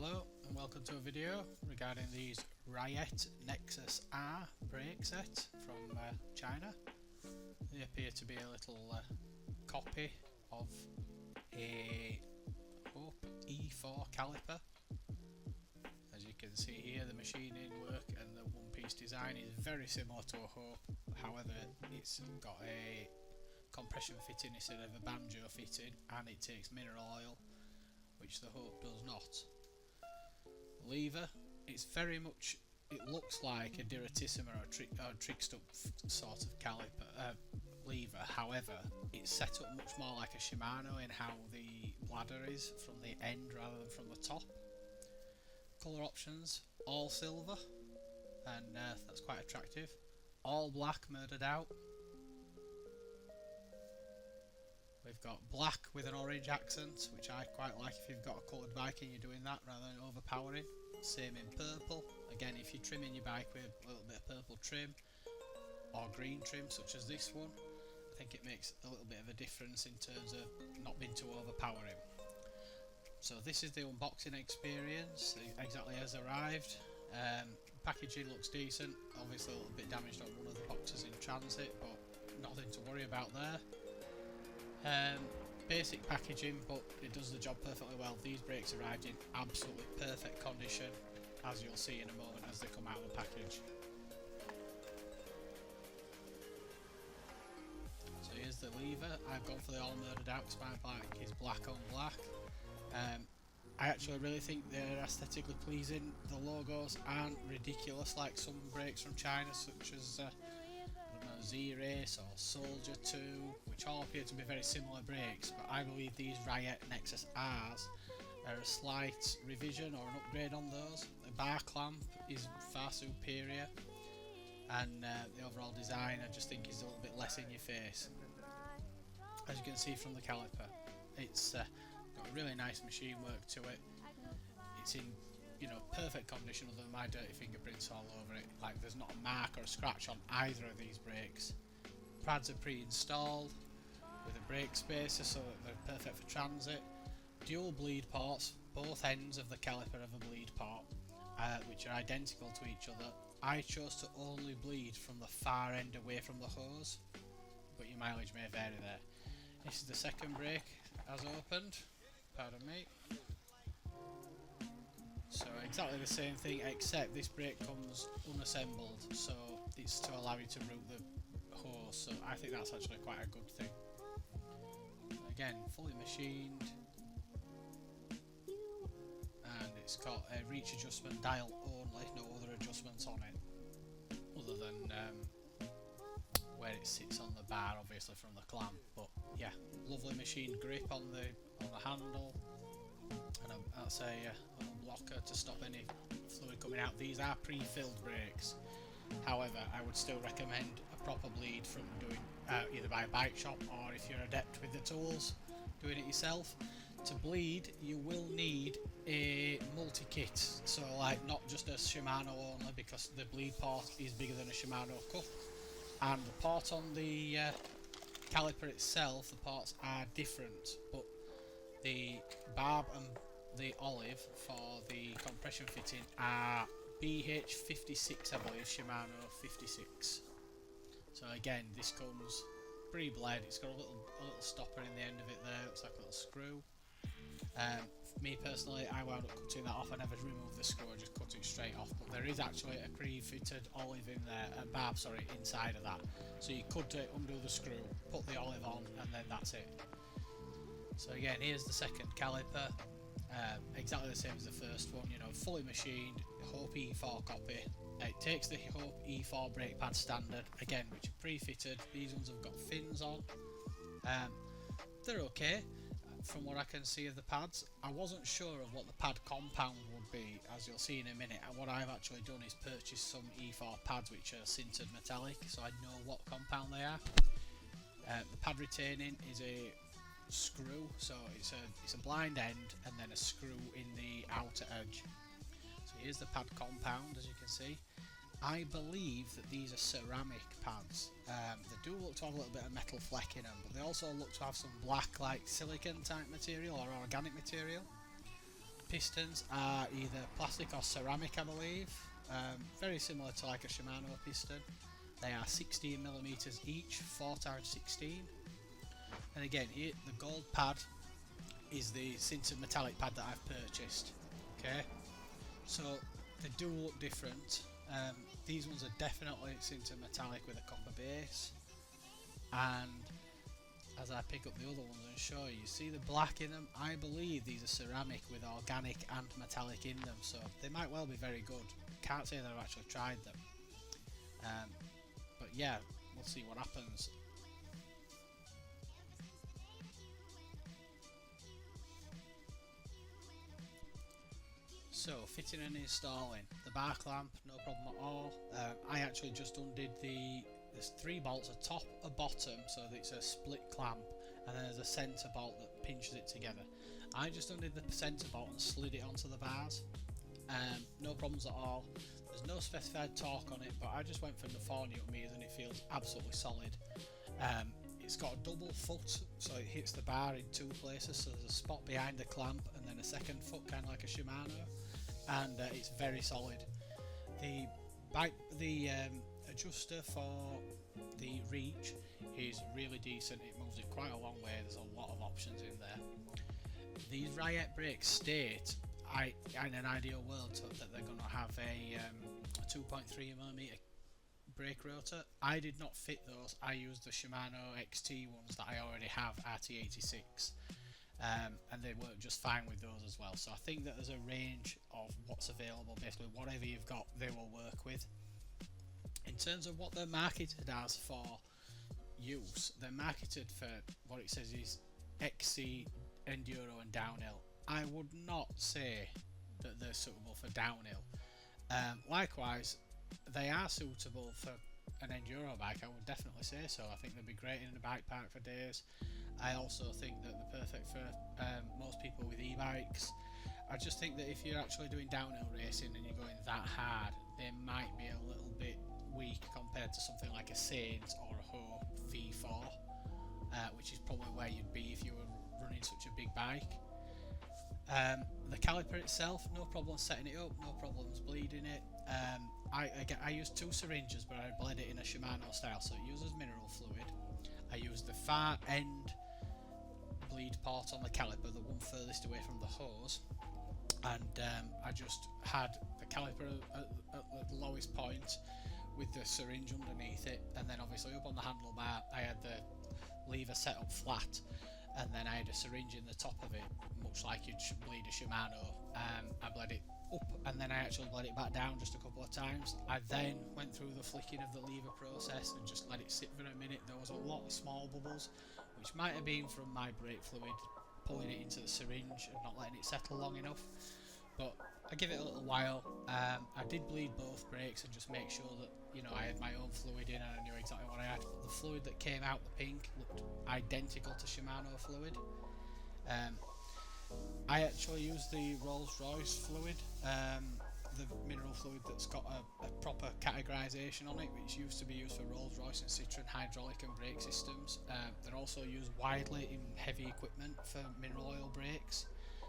Hello and welcome to a video regarding these Ryet Nexus R brake set from China. They appear to be a little copy of a Hope E4 caliper. As you can see here, the machining work and the one-piece design is very similar to a Hope, however it's got a compression fitting instead of a banjo fitting, and it takes mineral oil, which the Hope does not. Lever, it's very much, it looks like a Duratissima or a tricked up sort of caliper lever, however it's set up much more like a Shimano in how the bladder is from the end rather than from the top. Colour options, all silver, and that's quite attractive. All black murdered out. We've got black with an orange accent, which I quite like if you've got a coloured bike and you're doing that rather than overpowering. Same in purple. Again, if you're trimming your bike with a little bit of purple trim or green trim such as this one, I think it makes a little bit of a difference in terms of not being too overpowering. So this is the unboxing experience, exactly as arrived. Packaging looks decent, obviously a little bit damaged on one of the boxes in transit, but nothing to worry about there. Basic packaging, but it does the job perfectly well. These brakes arrived in absolutely perfect condition, as you'll see in a moment as they come out of the package. So here's the lever. I've gone for the all murdered out because my bike is black on black. I actually really think they're aesthetically pleasing. The logos aren't ridiculous like some brakes from China, such as Z-Race or Soldier 2, which all appear to be very similar brakes, but I believe these Ryet Nexus R's are a slight revision or an upgrade on those. The bar clamp is far superior, and the overall design I just think is a little bit less in your face. As you can see from the caliper, it's got really nice machine work to it. It's in perfect condition other than my dirty fingerprints all over it. Like, there's not a mark or a scratch on either of these brakes. Pads are pre-installed with a brake spacer so that they're perfect for transit. Dual bleed ports, both ends of the caliper have a bleed port, which are identical to each other. I chose to only bleed from the far end away from the hose, but your mileage may vary there. This is the second brake as opened, pardon me. So exactly the same thing, except this brake comes unassembled, so it's to allow you to route the hose, so I think that's actually quite a good thing. Again, fully machined, and it's got a reach adjustment dial only, no other adjustments on it, other than where it sits on the bar, obviously from the clamp. But yeah, lovely machined grip on the handle, and that's a little blocker to stop any fluid coming out. These are pre-filled brakes, however I would still recommend a proper bleed from doing either by a bike shop, or if you're adept with the tools, doing it yourself. To bleed you will need a multi-kit, so like not just a Shimano only, because the bleed port is bigger than a Shimano cup, and the port on the caliper itself, the ports are different, but the barb and the olive for the compression fitting are BH56, I believe, Shimano 56. So again, this comes pre-bled. It's got a little stopper in the end of it there, looks like a little screw. Me personally, I wound up cutting that off. I never removed the screw, I just cut it straight off, but there is actually a pre-fitted olive in there, barb, sorry, inside of that. So you could undo the screw, put the olive on, and then that's it. So again, here's the second caliper, exactly the same as the first one, fully machined, Hope E4 copy. It takes the Hope E4 brake pad standard, again, which are pre-fitted. These ones have got fins on. They're okay, from what I can see of the pads. I wasn't sure of what the pad compound would be, as you'll see in a minute, and what I've actually done is purchase some E4 pads which are sintered metallic, so I know what compound they are. The pad retaining is a screw, so it's a blind end and then a screw in the outer edge. So here's the pad compound, as you can see. I believe that these are ceramic pads. They do look to have a little bit of metal fleck in them, but they also look to have some black, like silicon type material or organic material. pistons are either plastic or ceramic, I believe. Very similar to like a Shimano piston. They are 16mm each, 4x16. And again, here, the gold pad is the sintered metallic pad that I've purchased. Okay, so they do look different. These ones are definitely sintered metallic with a copper base, and as I pick up the other ones and show you, see the black in them? I believe these are ceramic with organic and metallic in them, so they might well be very good. Can't say that I've actually tried them. But yeah, we'll see what happens. So, fitting and installing. The bar clamp, no problem at all. I actually just undid there's 3 bolts, a top, a bottom, so that it's a split clamp, and then there's a centre bolt that pinches it together. I just undid the centre bolt and slid it onto the bars. No problems at all. There's no specified torque on it, but I just went for the 4 Newton meters and it feels absolutely solid. It's got a double foot, so it hits the bar in 2 places, so there's a spot behind the clamp and then a second foot, kind of like a Shimano, and it's very solid. The adjuster for the reach is really decent. It moves it quite a long way. There's a lot of options in there. These Ryet brakes state, in an ideal world, that they're going to have a 2.3mm brake rotor. I did not fit those. I used the Shimano XT ones that I already have, RT86, and they work just fine with those as well. So I think that there's a range of what's available. Basically, whatever you've got, they will work with. In terms of what they're marketed as for use, they're marketed for what it says is XC, Enduro and downhill. I would not say that they're suitable for downhill. Likewise, they are suitable for an Enduro bike, I would definitely say so. I think they'd be great in a bike park for days. I also think that they're perfect for most people with e-bikes. I just think that if you're actually doing downhill racing and you're going that hard, they might be a little bit weak compared to something like a Saints or a Ho V4, which is probably where you'd be if you were running such a big bike. The caliper itself, no problem setting it up, no problems bleeding it. I used 2 syringes, but I bled it in a Shimano style, so it uses mineral fluid. I used the far end bleed port on the caliper, the one furthest away from the hose, and I just had the caliper at the lowest point with the syringe underneath it, and then obviously up on the handlebar I had the lever set up flat, and then I had a syringe in the top of it, much like you'd bleed a Shimano. I bled it up and then I actually bled it back down just a couple of times. I then went through the flicking of the lever process and just let it sit for a minute. There was a lot of small bubbles, which might have been from my brake fluid pulling it into the syringe and not letting it settle long enough, but I give it a little while. I did bleed both brakes and just make sure that, you know, I had my own fluid in and I knew exactly what I had. The fluid that came out the pink looked identical to Shimano fluid. I actually used the Rolls-Royce fluid, the mineral fluid that's got a proper categorisation on it, which used to be used for Rolls-Royce and Citroen hydraulic and brake systems. They're also used widely in heavy equipment for mineral oil brakes,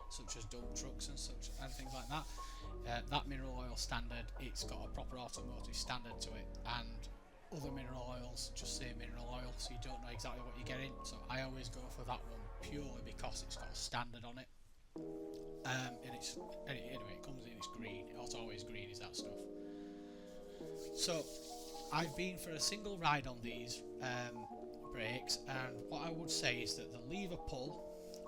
such as dump trucks and things like that. That mineral oil standard, it's got a proper automotive standard to it, and other mineral oils just say mineral oil, so you don't know exactly what you're getting. So I always go for that one purely because it's got a standard on it. Anyway, it comes in, it's green. It's always green, is that stuff. So I've been for a single ride on these brakes, and what I would say is that the lever pull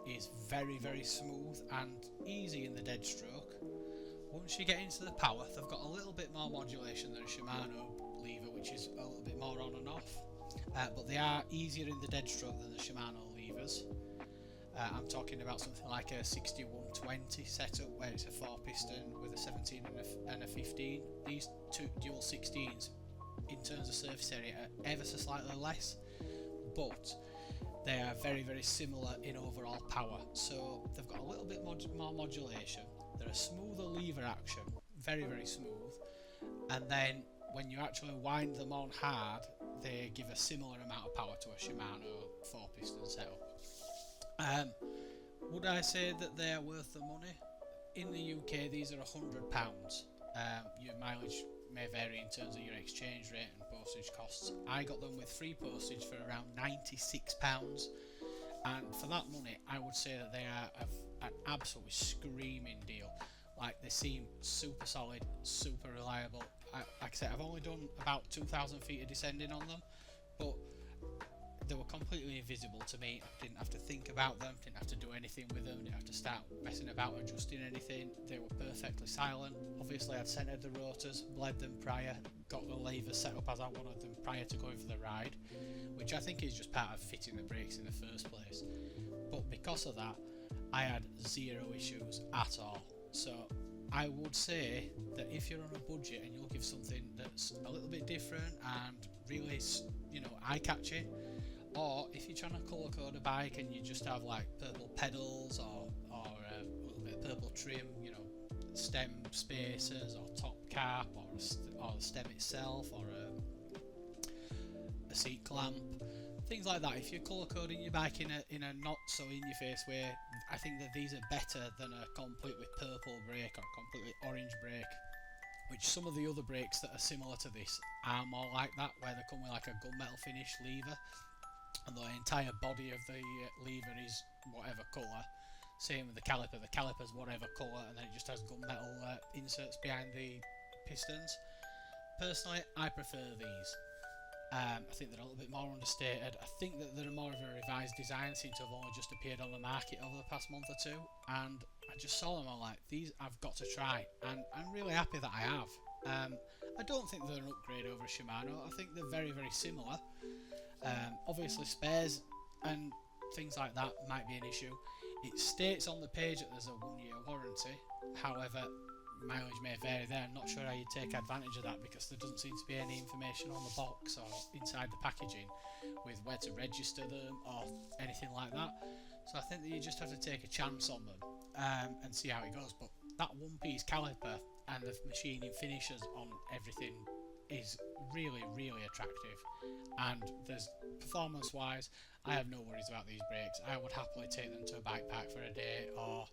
is very, very smooth and easy in the dead stroke. Once you get into the power, they've got a little bit more modulation than a Shimano lever, which is a little bit more on and off, but they are easier in the dead stroke than the Shimano levers. I'm talking about something like a 6120 setup where it's a 4 piston with a 17 and a 15. These two dual 16s in terms of surface area are ever so slightly less, but they are very, very similar in overall power. So they've got a little bit more modulation, they're a smoother lever action, very, very smooth, and then when you actually wind them on hard, they give a similar amount of power to a Shimano 4 piston setup. Would I say that they are worth the money? in the UK, these are £100. Your mileage may vary in terms of your exchange rate and postage costs. I got them with free postage for around £96, and for that money, I would say that they are an absolutely screaming deal. Like, they seem super solid, super reliable. Like I said, I've only done about 2,000 feet of descending on them, but they were completely invisible to me. I didn't have to think about them, didn't have to do anything with them, didn't have to start messing about adjusting anything. They were perfectly silent. Obviously, I'd centered the rotors, bled them prior, got the levers set up as I wanted them prior to going for the ride, which I think is just part of fitting the brakes in the first place. But because of that, I had zero issues at all. So I would say that if you're on a budget and you're looking for something that's a little bit different and really, eye-catching, or if you're trying to colour code a bike and you just have like purple pedals or a little bit of purple trim, stem spacers or top cap or the stem itself or a seat clamp, things like that. If you're colour coding your bike in a not so in your face way, I think that these are better than a completely purple brake or a completely orange brake, which some of the other brakes that are similar to this are more like that, where they come with like a gunmetal finish lever and the entire body of the lever is whatever colour. Same with the caliper's whatever colour, and then it just has gunmetal inserts behind the pistons. Personally, I prefer these. I think they're a little bit more understated. I think that they're more of a revised design, seem to have only just appeared on the market over the past month or two, and I just saw them, I'm like, these I've got to try, and I'm really happy that I have. I don't think they're an upgrade over a Shimano. I think they're very, very similar. Obviously spares and things like that might be an issue. It states on the page that there's a 1-year warranty, however mileage may vary there. I'm not sure how you take advantage of that, because there doesn't seem to be any information on the box or inside the packaging with where to register them or anything like that. So I think that you just have to take a chance on them and see how it goes. But that one-piece caliper and the machining finishes on everything is really, really attractive, and there's performance-wise, I have no worries about these brakes. I would happily take them to a bike park for a day or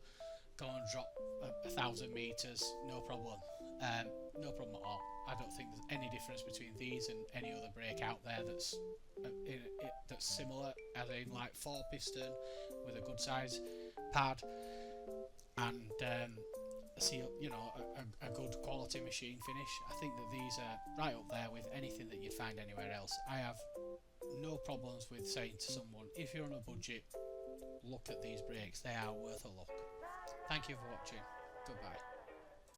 go and drop 1,000 metres, no problem. No problem at all. I don't think there's any difference between these and any other brake out there that's similar, as in like 4-piston with a good size pad and a good quality machine finish. I think that these are right up there with anything that you'd find anywhere else. I have no problems with saying to someone, if you're on a budget, look at these brakes, they are worth a look. Thank you for watching. Goodbye.